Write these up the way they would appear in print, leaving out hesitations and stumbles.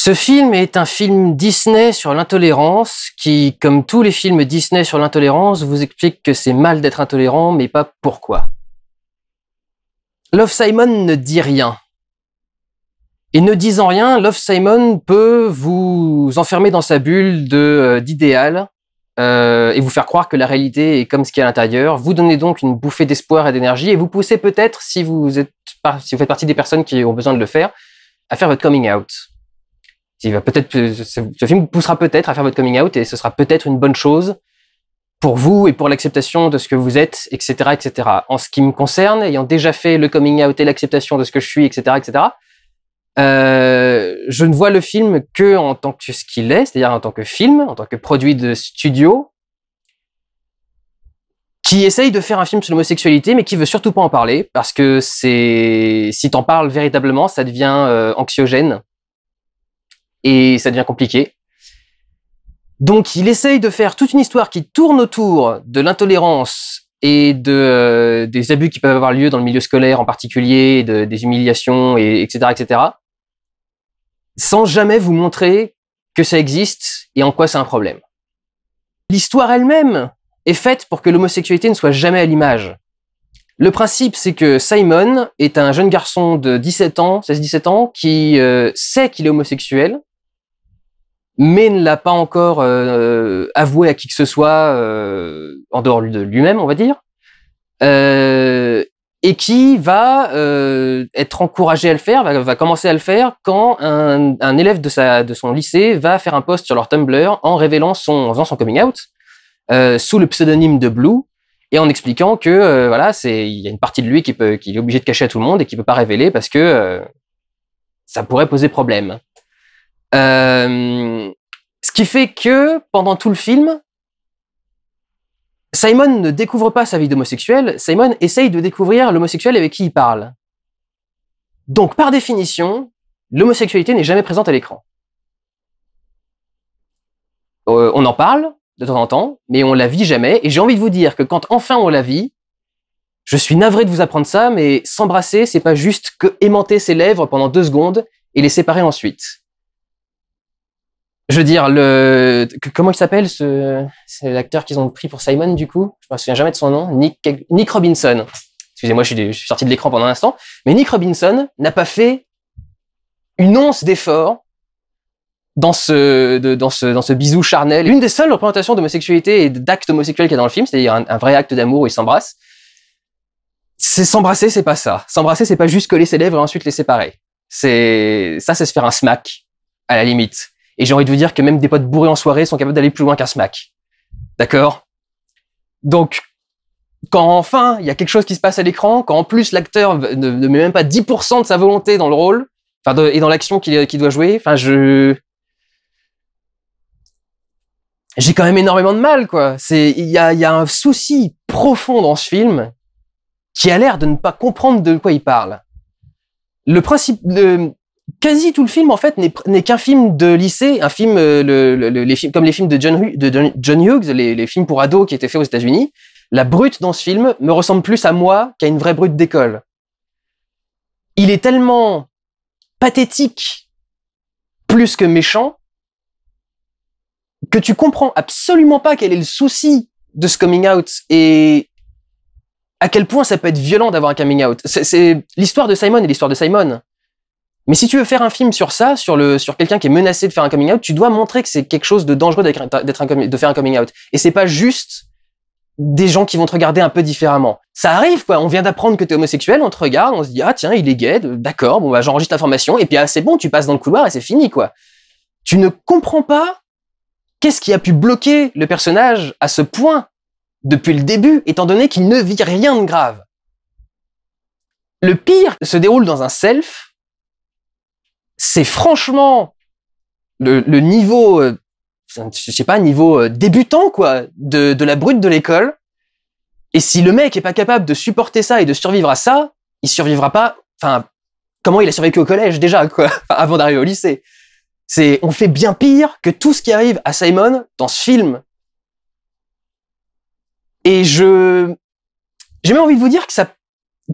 Ce film est un film Disney sur l'intolérance qui, comme tous les films Disney sur l'intolérance, vous explique que c'est mal d'être intolérant, mais pas pourquoi. Love, Simon ne dit rien. Et ne disant rien, Love, Simon peut vous enfermer dans sa bulle d'idéal et vous faire croire que la réalité est comme ce qu'il y a à l'intérieur, vous donner donc une bouffée d'espoir et d'énergie et vous pousser peut-être, si vous faites partie des personnes qui ont besoin de le faire, à faire votre coming out. Ce film vous poussera peut-être à faire votre coming out et ce sera peut-être une bonne chose pour vous et pour l'acceptation de ce que vous êtes, etc., etc. En ce qui me concerne, ayant déjà fait le coming out et l'acceptation de ce que je suis, etc., etc., je ne vois le film que en tant que ce qu'il est, c'est-à-dire en tant que film, en tant que produit de studio, qui essaye de faire un film sur l'homosexualité, mais qui veut surtout pas en parler, parce que si t'en parles véritablement, ça devient anxiogène, et ça devient compliqué. Donc il essaye de faire toute une histoire qui tourne autour de l'intolérance et des abus qui peuvent avoir lieu dans le milieu scolaire en particulier, des humiliations, etc., etc., sans jamais vous montrer que ça existe et en quoi c'est un problème. L'histoire elle-même est faite pour que l'homosexualité ne soit jamais à l'image. Le principe, c'est que Simon est un jeune garçon de 16-17 ans, qui sait qu'il est homosexuel, mais ne l'a pas encore avoué à qui que ce soit en dehors de lui-même, on va dire, et qui va être encouragé à le faire, va commencer à le faire quand un élève de son lycée va faire un post sur leur Tumblr en faisant son coming out sous le pseudonyme de Blue et en expliquant que voilà, il y a une partie de lui qu'il est obligé de cacher à tout le monde et qu'il peut pas révéler parce que ça pourrait poser problème. Ce qui fait que pendant tout le film, Simon ne découvre pas sa vie d'homosexuel, Simon essaye de découvrir l'homosexuel avec qui il parle. Donc, par définition, l'homosexualité n'est jamais présente à l'écran. On en parle de temps en temps, mais on la vit jamais, et j'ai envie de vous dire que quand enfin on la vit, je suis navré de vous apprendre ça, mais s'embrasser, c'est pas juste que aimanter ses lèvres pendant 2 secondes et les séparer ensuite. Je veux dire, comment il s'appelle c'est l'acteur qu'ils ont pris pour Simon, du coup? Je me souviens jamais de son nom. Nick Robinson. Excusez-moi, je suis sorti de l'écran pendant un instant. Mais Nick Robinson n'a pas fait une once d'effort dans ce bisou charnel. L'une des seules représentations d'homosexualité et d'acte homosexuel qu'il y a dans le film, c'est-à-dire un vrai acte d'amour où ils s'embrassent. S'embrasser, c'est pas ça. S'embrasser, c'est pas juste coller ses lèvres et ensuite les séparer. C'est se faire un smack, à la limite. Et j'ai envie de vous dire que même des potes bourrés en soirée sont capables d'aller plus loin qu'un smack. D'accord? Donc, quand enfin il y a quelque chose qui se passe à l'écran, quand en plus l'acteur ne met même pas 10% de sa volonté dans le rôle, et dans l'action qu'il doit jouer, j'ai quand même énormément de mal, quoi. Il y a un souci profond dans ce film qui a l'air de ne pas comprendre de quoi il parle. Quasi tout le film, en fait, n'est qu'un film de lycée, un film, comme les films de John Hughes, les films pour ados qui étaient faits aux États-Unis. La brute dans ce film me ressemble plus à moi qu'à une vraie brute d'école. Il est tellement pathétique, plus que méchant, que tu comprends absolument pas quel est le souci de ce coming out et à quel point ça peut être violent d'avoir un coming out. C'est l'histoire de Simon et l'histoire de Simon. Mais si tu veux faire un film sur ça, sur quelqu'un qui est menacé de faire un coming out, tu dois montrer que c'est quelque chose de dangereux de faire un coming out. Et c'est pas juste des gens qui vont te regarder un peu différemment. Ça arrive, quoi. On vient d'apprendre que t'es homosexuel, on te regarde, on se dit, ah, tiens, il est gay, d'accord, bon, bah, j'enregistre l'information, et puis, ah, c'est bon, tu passes dans le couloir et c'est fini, quoi. Tu ne comprends pas qu'est-ce qui a pu bloquer le personnage à ce point depuis le début, étant donné qu'il ne vit rien de grave. Le pire se déroule dans un self. C'est franchement le niveau, je sais pas, niveau débutant, quoi, de la brute de l'école. Et si le mec est pas capable de supporter ça et de survivre à ça, il survivra pas, comment il a survécu au collège, déjà, quoi, avant d'arriver au lycée. On fait bien pire que tout ce qui arrive à Simon dans ce film. Et j'ai même envie de vous dire que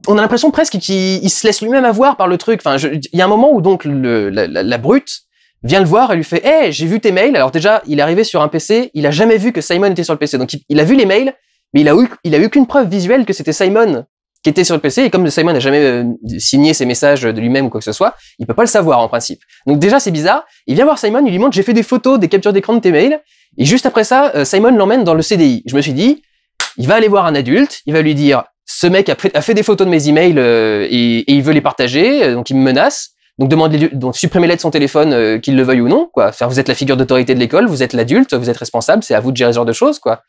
on a l'impression presque qu'il se laisse lui-même avoir par le truc. Il y a un moment où donc la brute vient le voir et lui fait « Hey, j'ai vu tes mails ». Alors déjà, il est arrivé sur un PC, il a jamais vu que Simon était sur le PC. Donc il a vu les mails, mais il a eu qu'une preuve visuelle que c'était Simon qui était sur le PC. Et comme Simon n'a jamais signé ses messages de lui-même ou quoi que ce soit, il peut pas le savoir en principe. Donc déjà, c'est bizarre. Il vient voir Simon, il lui montre « J'ai fait des photos, des captures d'écran de tes mails ». Et juste après ça, Simon l'emmène dans le CDI. Je me suis dit, il va aller voir un adulte, il va lui dire « Ce mec a fait des photos de mes emails et il veut les partager, donc il me menace. Donc donc supprimez-les de son téléphone, qu'il le veuille ou non, quoi. Enfin, vous êtes la figure d'autorité de l'école, vous êtes l'adulte, vous êtes responsable, c'est à vous de gérer ce genre de choses, quoi. »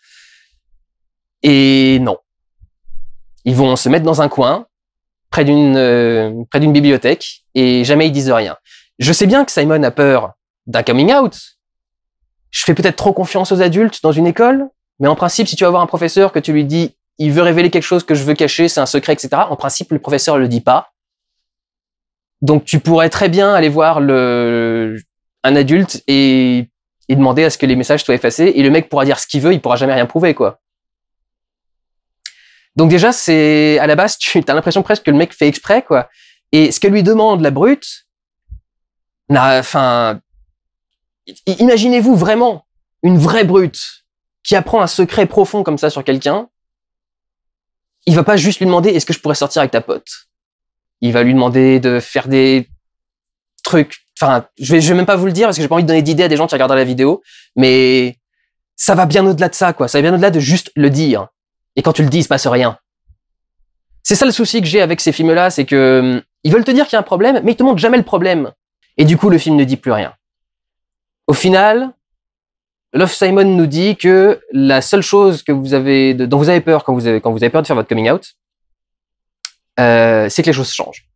Et non. Ils vont se mettre dans un coin, près d'une bibliothèque, et jamais ils disent rien. Je sais bien que Simon a peur d'un coming out. Je fais peut-être trop confiance aux adultes dans une école, mais en principe, si tu vas voir un professeur que tu lui dis il veut révéler quelque chose que je veux cacher, c'est un secret, etc. En principe, le professeur le dit pas. Donc, tu pourrais très bien aller voir un adulte et demander à ce que les messages soient effacés, et le mec pourra dire ce qu'il veut, il pourra jamais rien prouver, quoi. Donc déjà, à la base, tu as l'impression presque que le mec fait exprès, quoi. Et ce que lui demande la brute, imaginez-vous vraiment une vraie brute qui apprend un secret profond comme ça sur quelqu'un. Il va pas juste lui demander est-ce que je pourrais sortir avec ta pote. Il va lui demander de faire des trucs. Enfin, je vais même pas vous le dire parce que j'ai pas envie de donner d'idées à des gens qui regardent la vidéo, mais ça va bien au-delà de ça, quoi. Ça va bien au-delà de juste le dire. Et quand tu le dis, il se passe rien. C'est ça le souci que j'ai avec ces films-là, c'est que ils veulent te dire qu'il y a un problème, mais ils te montrent jamais le problème. Et du coup, le film ne dit plus rien. Au final, Love Simon nous dit que la seule chose que dont vous avez peur quand vous avez peur de faire votre coming out, c'est que les choses changent.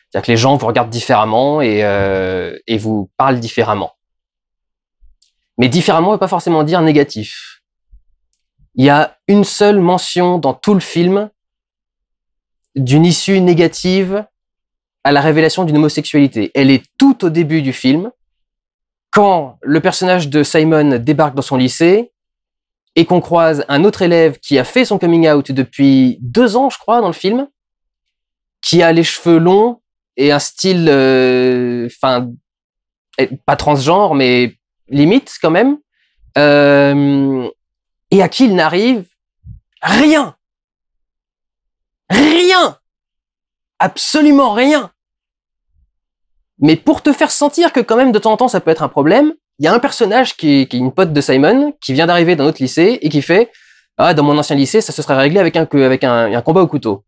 C'est-à-dire que les gens vous regardent différemment et vous parlent différemment. Mais différemment ne veut pas forcément dire négatif. Il y a une seule mention dans tout le film d'une issue négative à la révélation d'une homosexualité. Elle est tout au début du film, quand le personnage de Simon débarque dans son lycée et qu'on croise un autre élève qui a fait son coming out depuis 2 ans, je crois, dans le film, qui a les cheveux longs et un style, pas transgenre, mais limite quand même, et à qui il n'arrive rien. Rien! Absolument rien! Mais pour te faire sentir que quand même de temps en temps ça peut être un problème, il y a un personnage qui est une pote de Simon, qui vient d'arriver d'un autre lycée et qui fait « Ah, dans mon ancien lycée, ça se serait réglé avec un combat au couteau. »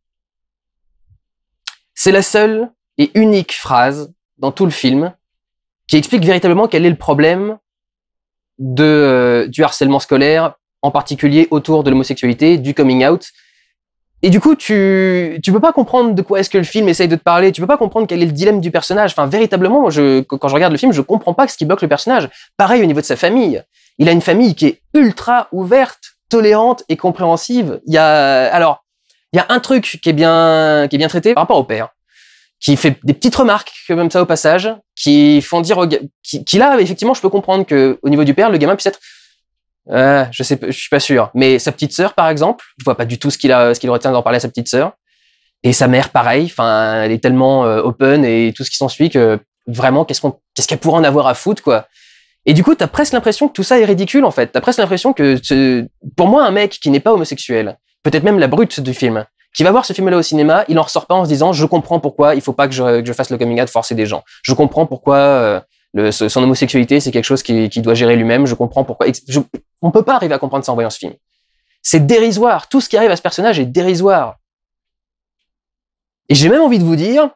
C'est la seule et unique phrase dans tout le film qui explique véritablement quel est le problème du harcèlement scolaire, en particulier autour de l'homosexualité, du coming out. Et du coup, tu peux pas comprendre de quoi est-ce que le film essaye de te parler, tu peux pas comprendre quel est le dilemme du personnage. Enfin, véritablement, moi, quand je regarde le film, je comprends pas ce qui bloque le personnage. Pareil au niveau de sa famille. Il a une famille qui est ultra ouverte, tolérante et compréhensive. Il y a un truc qui est bien traité par rapport au père, qui fait des petites remarques comme ça au passage, qui font dire qui là, effectivement, je peux comprendre que au niveau du père, le gamin puisse être je suis pas sûr. Mais sa petite sœur, par exemple, je vois pas du tout ce qu'il retient d'en parler à sa petite sœur. Et sa mère, pareil. Enfin, elle est tellement open et tout ce qui s'ensuit que vraiment, qu'est-ce qu'elle pourrait en avoir à foutre, quoi. Et du coup, t'as presque l'impression que tout ça est ridicule, en fait. T'as presque l'impression que pour moi, un mec qui n'est pas homosexuel, peut-être même la brute du film, qui va voir ce film-là au cinéma, il en ressort pas en se disant, je comprends pourquoi il faut pas que je fasse le coming out forcer des gens. Je comprends pourquoi son homosexualité, c'est quelque chose qu'il doit gérer lui-même. Je comprends pourquoi. On peut pas arriver à comprendre ça en voyant ce film. C'est dérisoire. Tout ce qui arrive à ce personnage est dérisoire. Et j'ai même envie de vous dire,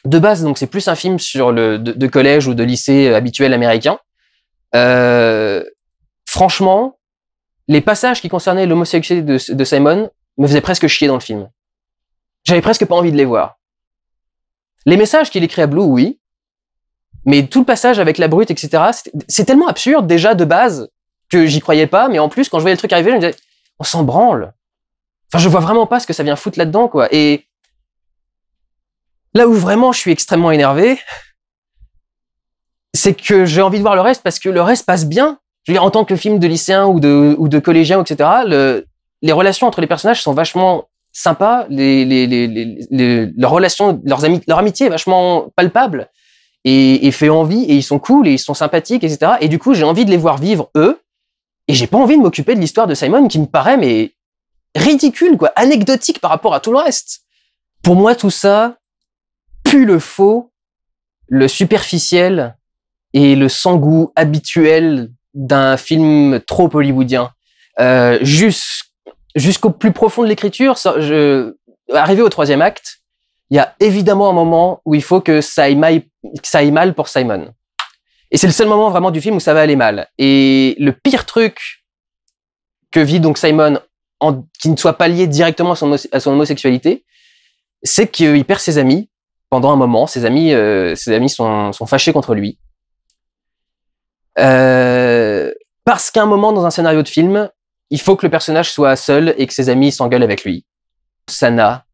de base, donc c'est plus un film sur de collège ou de lycée habituel américain. Franchement, les passages qui concernaient l'homosexualité de Simon me faisaient presque chier dans le film. J'avais presque pas envie de les voir. Les messages qu'il écrit à Blue, oui. Mais tout le passage avec la brute, etc., c'est tellement absurde déjà de base que j'y croyais pas. Mais en plus, quand je voyais le truc arriver, je me disais, on s'en branle. Enfin, je vois vraiment pas ce que ça vient foutre là-dedans, quoi. Et là où vraiment je suis extrêmement énervé, c'est que j'ai envie de voir le reste parce que le reste passe bien. Je veux dire, en tant que film de lycéen ou de collégien, etc., les relations entre les personnages sont vachement sympas. Leurs relations, leur amitié est vachement palpable. et fait envie, et ils sont cool, et ils sont sympathiques, etc. Et du coup, j'ai envie de les voir vivre, eux, et j'ai pas envie de m'occuper de l'histoire de Simon, qui me paraît, mais ridicule, quoi, anecdotique par rapport à tout le reste. Pour moi, tout ça pue le faux, le superficiel, et le sans-goût habituel d'un film trop hollywoodien. Jusqu'au plus profond de l'écriture, arrivé au 3e acte, il y a évidemment un moment où il faut que ça aille mal pour Simon. Et c'est le seul moment vraiment du film où ça va aller mal. Et le pire truc que vit donc Simon, qui ne soit pas lié directement à son homosexualité, c'est qu'il perd ses amis pendant un moment. Ses amis sont fâchés contre lui. Parce qu'à un moment dans un scénario de film, il faut que le personnage soit seul et que ses amis s'engueulent avec lui. Ça n'a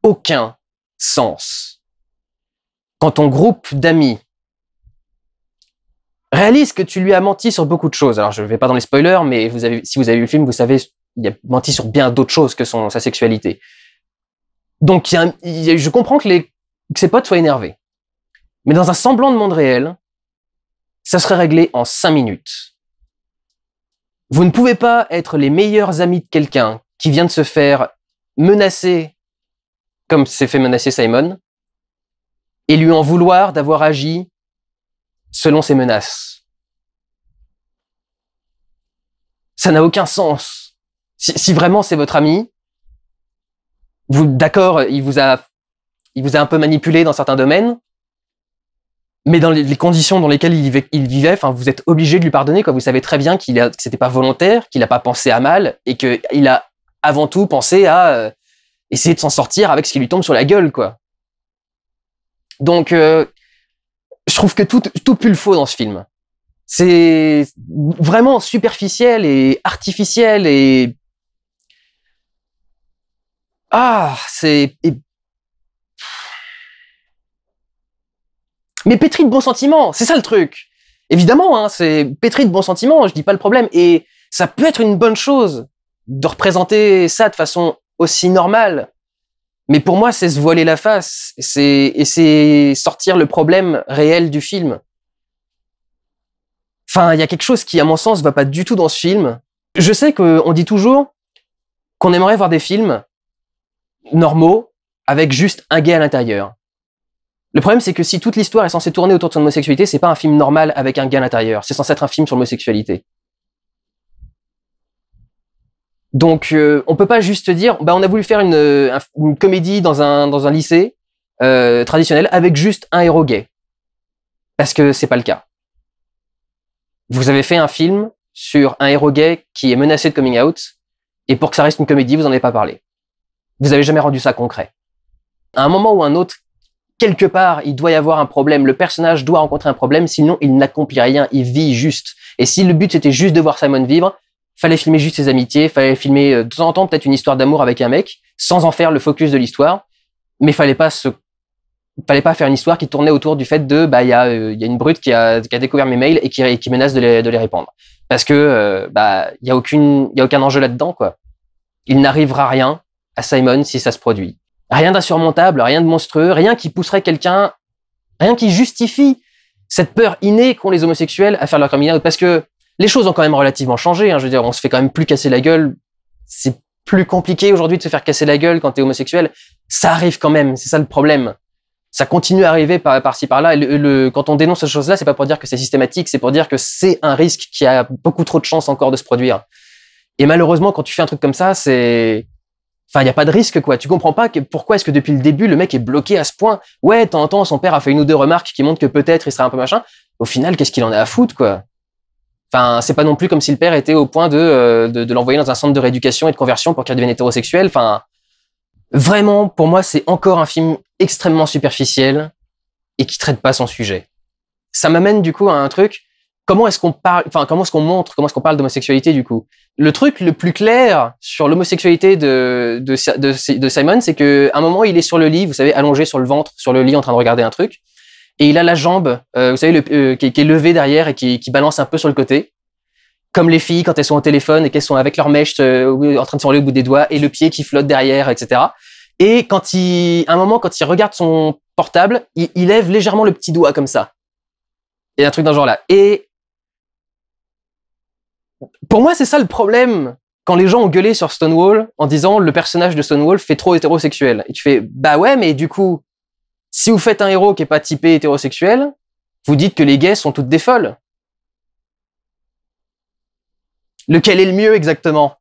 aucun sens. Quand ton groupe d'amis réalise que tu lui as menti sur beaucoup de choses, alors je ne vais pas dans les spoilers, mais si vous avez vu le film, vous savez, il a menti sur bien d'autres choses que sa sexualité. Donc je comprends que ses potes soient énervés. Mais dans un semblant de monde réel, ça serait réglé en 5 minutes. Vous ne pouvez pas être les meilleurs amis de quelqu'un qui vient de se faire menacer comme s'est fait menacer Simon et lui en vouloir d'avoir agi selon ses menaces. Ça n'a aucun sens. Si vraiment c'est votre ami, d'accord, il vous a un peu manipulé dans certains domaines, mais dans les conditions dans lesquelles il vivait, enfin, vous êtes obligé de lui pardonner, quoi. Vous savez très bien que c'était pas volontaire, qu'il a pas pensé à mal, et qu'il a avant tout pensé à essayer de s'en sortir avec ce qui lui tombe sur la gueule, quoi. Donc, je trouve que tout pue le faux dans ce film. C'est vraiment superficiel et artificiel et mais pétri de bons sentiments, c'est ça le truc. Évidemment, hein, c'est pétri de bons sentiments, je dis pas le problème. Et ça peut être une bonne chose de représenter ça de façon aussi normale. Mais pour moi, c'est se voiler la face. C'est sortir le problème réel du film. Enfin, il y a quelque chose qui, à mon sens, va pas du tout dans ce film. Je sais qu'on dit toujours qu'on aimerait voir des films normaux avec juste un gay à l'intérieur. Le problème, c'est que si toute l'histoire est censée tourner autour de son homosexualité, c'est pas un film normal avec un gay à l'intérieur. C'est censé être un film sur l'homosexualité. Donc, on peut pas juste dire, on a voulu faire une comédie dans un lycée traditionnel avec juste un héros gay, parce que c'est pas le cas. Vous avez fait un film sur un héros gay qui est menacé de coming out, et pour que ça reste une comédie, vous en avez pas parlé. Vous avez jamais rendu ça concret. À un moment ou un autre, quelque part, il doit y avoir un problème. Le personnage doit rencontrer un problème, sinon il n'accomplit rien, il vit juste. Et si le but c'était juste de voir Simon vivre, fallait filmer juste ses amitiés, fallait filmer de temps en temps peut-être une histoire d'amour avec un mec, sans en faire le focus de l'histoire. Mais fallait pas faire une histoire qui tournait autour du fait de, il y a une brute qui a découvert mes mails et qui menace de les répandre. Parce que, il y a aucun enjeu là-dedans, quoi. Il n'arrivera rien à Simon si ça se produit. Rien d'insurmontable, rien de monstrueux, rien qui pousserait quelqu'un, rien qui justifie cette peur innée qu'ont les homosexuels à faire leur coming out. Parce que les choses ont quand même relativement changé, hein. Je veux dire, on se fait quand même plus casser la gueule. C'est plus compliqué aujourd'hui de se faire casser la gueule quand t'es homosexuel. Ça arrive quand même, c'est ça le problème. Ça continue à arriver par-ci par-là. Et quand on dénonce ces choses-là, c'est pas pour dire que c'est systématique, c'est pour dire que c'est un risque qui a beaucoup trop de chances encore de se produire. Et malheureusement, quand tu fais un truc comme ça, il y a pas de risque, quoi. Tu comprends pas pourquoi est-ce que depuis le début, le mec est bloqué à ce point. Ouais, de temps en temps, son père a fait une ou deux remarques qui montrent que peut-être il serait un peu machin. Au final, qu'est-ce qu'il en a à foutre, quoi? Enfin, c'est pas non plus comme si le père était au point de l'envoyer dans un centre de rééducation et de conversion pour qu'il devienne hétérosexuel. Enfin, vraiment, pour moi, c'est encore un film extrêmement superficiel et qui traite pas son sujet. Ça m'amène, du coup, à un truc. Comment est-ce qu'on parle d'homosexualité, du coup? Le truc le plus clair sur l'homosexualité de Simon, c'est que à un moment, il est sur le lit, vous savez, allongé sur le ventre, sur le lit, en train de regarder un truc. Et il a la jambe, vous savez, qui est levée derrière et qui balance un peu sur le côté. Comme les filles quand elles sont au téléphone et qu'elles sont avec leur mèche en train de s'enrouler au bout des doigts et le pied qui flotte derrière, etc. Et à un moment, quand il regarde son portable, il lève légèrement le petit doigt comme ça. Il y a un truc dans ce genre-là. Et pour moi, c'est ça le problème quand les gens ont gueulé sur Stonewall en disant le personnage de Stonewall fait trop hétérosexuel. Et tu fais, bah ouais, mais du coup, si vous faites un héros qui est pas typé hétérosexuel, vous dites que les gays sont toutes des folles. Lequel est le mieux exactement?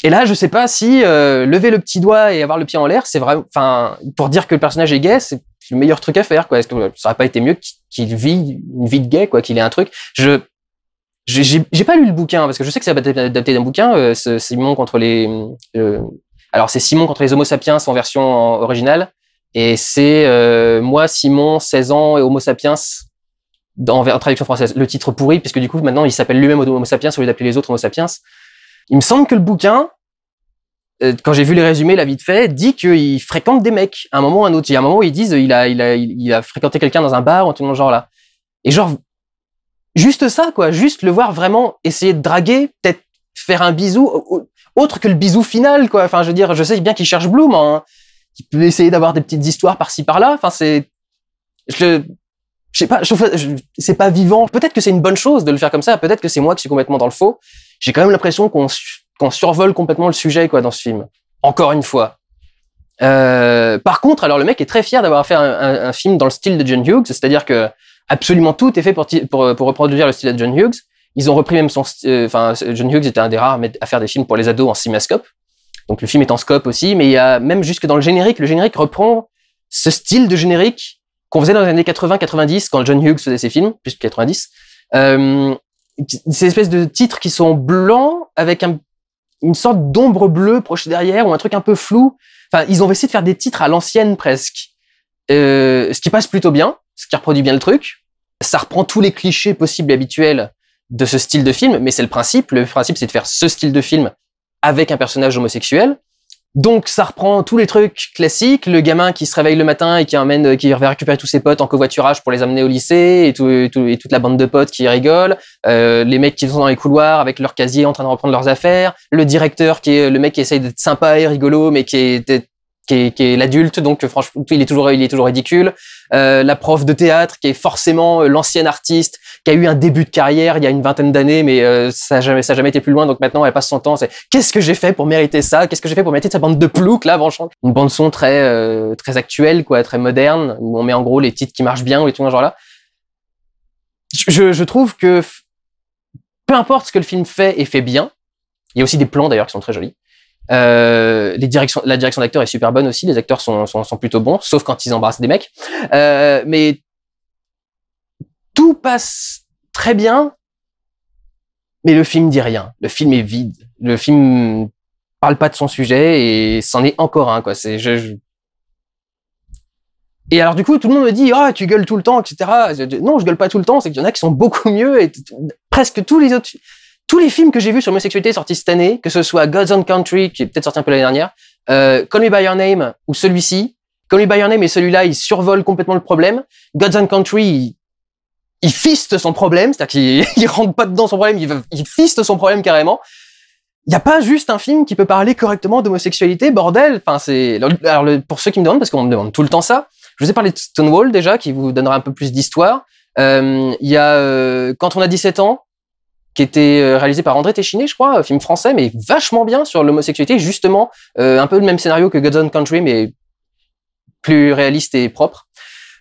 Et là, je sais pas si lever le petit doigt et avoir le pied en l'air, c'est vraiment, enfin, pour dire que le personnage est gay, c'est le meilleur truc à faire, quoi. Est-ce que ça aurait pas été mieux qu'il vit une vie de gay, quoi, qu'il ait un truc? J'ai pas lu le bouquin parce que je sais que c'est adapté d'un bouquin. Simon contre les, alors c'est Simon contre les Homo sapiens en version originale, et c'est moi Simon 16 ans et Homo sapiens en traduction française. Le titre pourri puisque du coup maintenant il s'appelle lui-même Homo sapiens au lieu d'appeler les autres Homo sapiens. Il me semble que le bouquin, quand j'ai vu les résumés, là vite fait, dit qu'il fréquente des mecs à un moment ou à un autre. Il y a un moment où ils disent il a fréquenté quelqu'un dans un bar ou un truc dans le genre là. Et genre juste ça quoi, juste le voir vraiment essayer de draguer, peut-être faire un bisou autre que le bisou final quoi. Enfin je veux dire, je sais bien qu'il cherche Bloom, hein. Il peut essayer d'avoir des petites histoires par-ci par-là. Enfin c'est je sais pas, c'est pas vivant. Peut-être que c'est une bonne chose de le faire comme ça. Peut-être que c'est moi qui suis complètement dans le faux. J'ai quand même l'impression qu'on survole complètement le sujet quoi dans ce film. Encore une fois. Par contre, alors le mec est très fier d'avoir fait un film dans le style de John Hughes, c'est-à-dire que absolument tout est fait pour reproduire le style de John Hughes. Ils ont repris même son, enfin John Hughes était un des rares à faire des films pour les ados en cinémascope. Donc le film est en scope aussi, mais il y a même jusque dans le générique reprend ce style de générique qu'on faisait dans les années 80-90 quand John Hughes faisait ses films, plus que 90. Ces espèces de titres qui sont blancs avec une sorte d'ombre bleue proche derrière ou un truc un peu flou. Enfin, ils ont essayé de faire des titres à l'ancienne presque. Ce qui passe plutôt bien, ce qui reproduit bien le truc. Ça reprend tous les clichés possibles et habituels de ce style de film, mais c'est le principe. Le principe, c'est de faire ce style de film avec un personnage homosexuel. Donc, ça reprend tous les trucs classiques. Le gamin qui se réveille le matin et qui va récupérer tous ses potes en covoiturage pour les amener au lycée et toute la bande de potes qui rigolent. Les mecs qui sont dans les couloirs avec leur casier en train de reprendre leurs affaires. Le directeur qui est le mec qui essaye d'être sympa et rigolo, mais qui est l'adulte, donc franchement il est toujours ridicule. La prof de théâtre qui est forcément l'ancienne artiste qui a eu un début de carrière il y a une vingtaine d'années, mais ça a jamais été plus loin, donc maintenant elle passe son temps. C'est qu'est-ce que j'ai fait pour mériter ça? Qu'est-ce que j'ai fait pour mériter cette bande de ploucs là, franchement? Une bande son très actuelle quoi, très moderne, où on met en gros les titres qui marchent bien ou tout ce genre là. Je trouve que peu importe ce que le film fait et fait bien, il y a aussi des plans d'ailleurs qui sont très jolis. La direction d'acteur est super bonne aussi, les acteurs sont plutôt bons, sauf quand ils embrassent des mecs. Mais tout passe très bien, mais le film dit rien. Le film est vide. Le film parle pas de son sujet et c'en est encore un, quoi. Et alors, du coup, tout le monde me dit, tu gueules tout le temps, etc. Non, je gueule pas tout le temps, c'est qu'il y en a qui sont beaucoup mieux et presque tous les films que j'ai vus sur l'homosexualité sortis cette année, que ce soit God's Own Country, qui est peut-être sorti un peu l'année dernière, Call Me By Your Name ou celui-ci. Call Me By Your Name et celui-là, ils survolent complètement le problème. God's Own Country, il fiste son problème, c'est-à-dire qu'il rentre pas dedans son problème, il fiste son problème carrément. Il y a pas juste un film qui peut parler correctement d'homosexualité, bordel. Enfin, pour ceux qui me demandent, parce qu'on me demande tout le temps ça, je vous ai parlé de Stonewall déjà, qui vous donnera un peu plus d'histoire. Il y a Quand on a 17 ans, qui était réalisé par André Téchiné, je crois, un film français, mais vachement bien sur l'homosexualité, justement, un peu le même scénario que God's Own Country, mais plus réaliste et propre.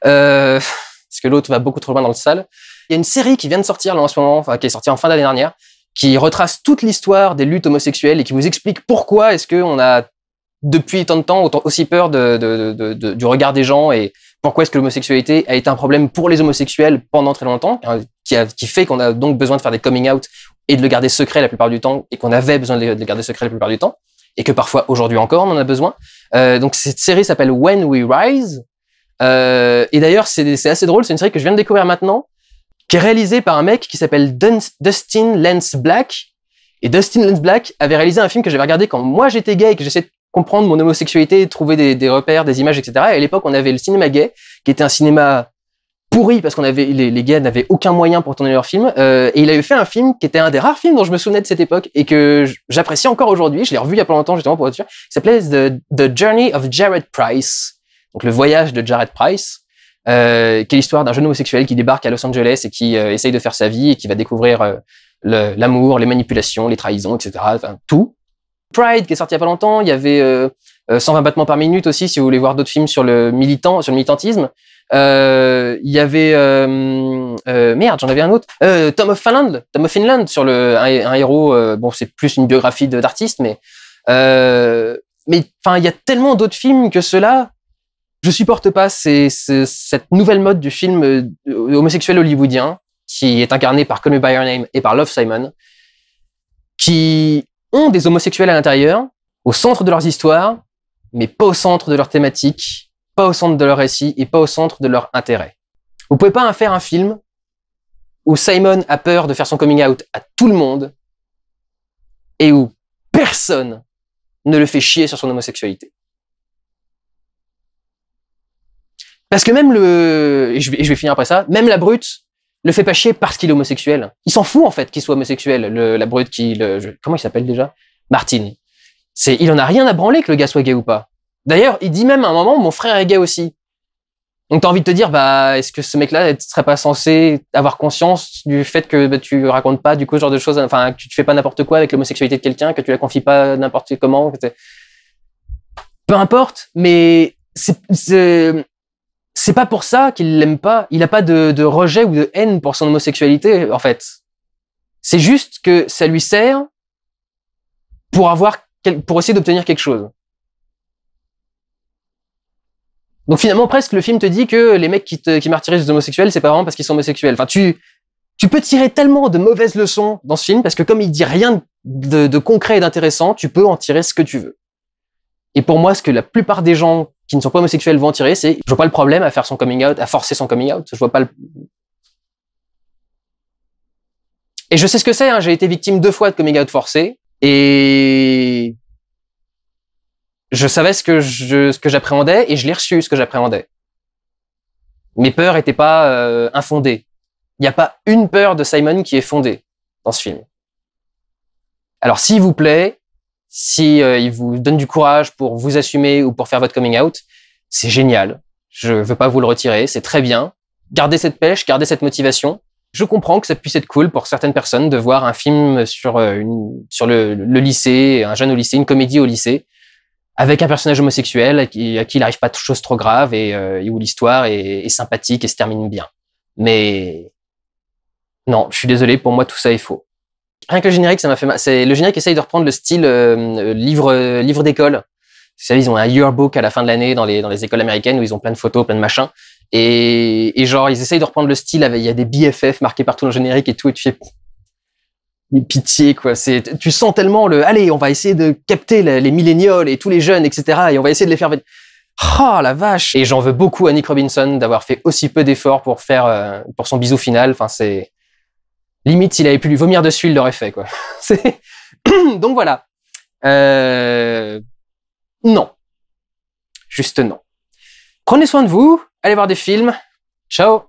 Parce que l'autre va beaucoup trop loin dans le sale. Il y a une série qui vient de sortir là en ce moment, enfin qui est sortie en fin d'année dernière, qui retrace toute l'histoire des luttes homosexuelles et qui vous explique pourquoi est-ce que on a depuis tant de temps aussi peur du regard des gens et pourquoi est-ce que l'homosexualité a été un problème pour les homosexuels pendant très longtemps, qui fait qu'on a donc besoin de faire des coming out et de le garder secret la plupart du temps et qu'on avait besoin de le garder secret la plupart du temps et que parfois aujourd'hui encore on en a besoin. Donc cette série s'appelle When We Rise. Et d'ailleurs, c'est assez drôle, c'est une série que je viens de découvrir maintenant, qui est réalisée par un mec qui s'appelle Dustin Lance Black. Et Dustin Lance Black avait réalisé un film que j'avais regardé quand moi j'étais gay et que j'essayais de comprendre mon homosexualité, de trouver des repères, des images, etc. Et à l'époque, on avait le cinéma gay, qui était un cinéma pourri parce qu'on avait les gars n'avaient aucun moyen pour tourner leur film. Et il avait fait un film qui était un des rares films dont je me souvenais de cette époque et que j'apprécie encore aujourd'hui. Je l'ai revu il y a pas longtemps justement pour être sûr. Il s'appelait The Journey of Jared Price. Donc le voyage de Jared Price, qui est l'histoire d'un jeune homosexuel qui débarque à Los Angeles et qui essaye de faire sa vie et qui va découvrir l'amour, les manipulations, les trahisons, etc. Enfin, tout. Pride, qui est sorti il y a pas longtemps. Il y avait 120 battements par minute aussi, si vous voulez voir d'autres films sur le militantisme. Il y avait merde, j'en avais un autre. Tom of Finland sur un héros. Bon, c'est plus une biographie d'artiste, mais enfin, il y a tellement d'autres films que ceux-là. Je supporte pas cette nouvelle mode du film homosexuel hollywoodien qui est incarné par Call Me by Your Name et par Love Simon, qui ont des homosexuels à l'intérieur, au centre de leurs histoires, mais pas au centre de leurs thématiques, pas au centre de leur récit et pas au centre de leur intérêt. Vous pouvez pas faire un film où Simon a peur de faire son coming out à tout le monde et où personne ne le fait chier sur son homosexualité. Parce que même et je vais finir après ça, même la brute le fait pas chier parce qu'il est homosexuel. Il s'en fout en fait qu'il soit homosexuel, la brute comment il s'appelle déjà? Martin. Il en a rien à branler que le gars soit gay ou pas. D'ailleurs, il dit même à un moment, mon frère est gay aussi. Donc t'as envie de te dire, est-ce que ce mec-là serait pas censé avoir conscience du fait que tu racontes pas du coup ce genre de choses, enfin que tu fais pas n'importe quoi avec l'homosexualité de quelqu'un, que tu la confies pas n'importe comment. Peu importe, mais c'est pas pour ça qu'il l'aime pas. Il a pas de rejet ou de haine pour son homosexualité, en fait. C'est juste que ça lui sert pour essayer d'obtenir quelque chose. Donc finalement, presque, le film te dit que les mecs qui martyrisent les homosexuels, c'est pas vraiment parce qu'ils sont homosexuels. Enfin, tu peux tirer tellement de mauvaises leçons dans ce film, parce que comme il dit rien de concret et d'intéressant, tu peux en tirer ce que tu veux. Et pour moi, ce que la plupart des gens qui ne sont pas homosexuels vont en tirer, je vois pas le problème à faire son coming out, à forcer son coming out. Je vois pas Et je sais ce que c'est, hein, j'ai été victime 2 fois de coming out forcé, et je savais ce que j'appréhendais, et je l'ai reçu, ce que j'appréhendais. Mes peurs étaient pas infondées. Il n'y a pas une peur de Simon qui est fondée dans ce film. Alors, s'il vous plaît, il vous donne du courage pour vous assumer ou pour faire votre coming out, c'est génial. Je veux pas vous le retirer, c'est très bien. Gardez cette pêche, gardez cette motivation. Je comprends que ça puisse être cool pour certaines personnes de voir un film sur le lycée, un jeune au lycée, une comédie au lycée, avec un personnage homosexuel à qui il n'arrive pas de choses trop graves et où l'histoire est sympathique et se termine bien. Mais non, je suis désolé, pour moi tout ça est faux. Rien que le générique, ça m'a fait mal. Le générique essaye de reprendre le style livre d'école. Vous savez, ils ont un yearbook à la fin de l'année dans les écoles américaines où ils ont plein de photos, plein de machins. Et genre, ils essayent de reprendre le style. Il y a des BFF marqués partout dans le générique et tout. Et tu fais pitié, quoi. Tu sens tellement allez, on va essayer de capter les millénials et tous les jeunes, etc. Et on va essayer de les faire. Oh la vache! Et j'en veux beaucoup à Nick Robinson d'avoir fait aussi peu d'efforts pour son bisou final. Enfin, c'est limite, s'il avait pu lui vomir dessus, il l'aurait fait, quoi. Donc voilà. Non. Juste non. Prenez soin de vous, allez voir des films. Ciao!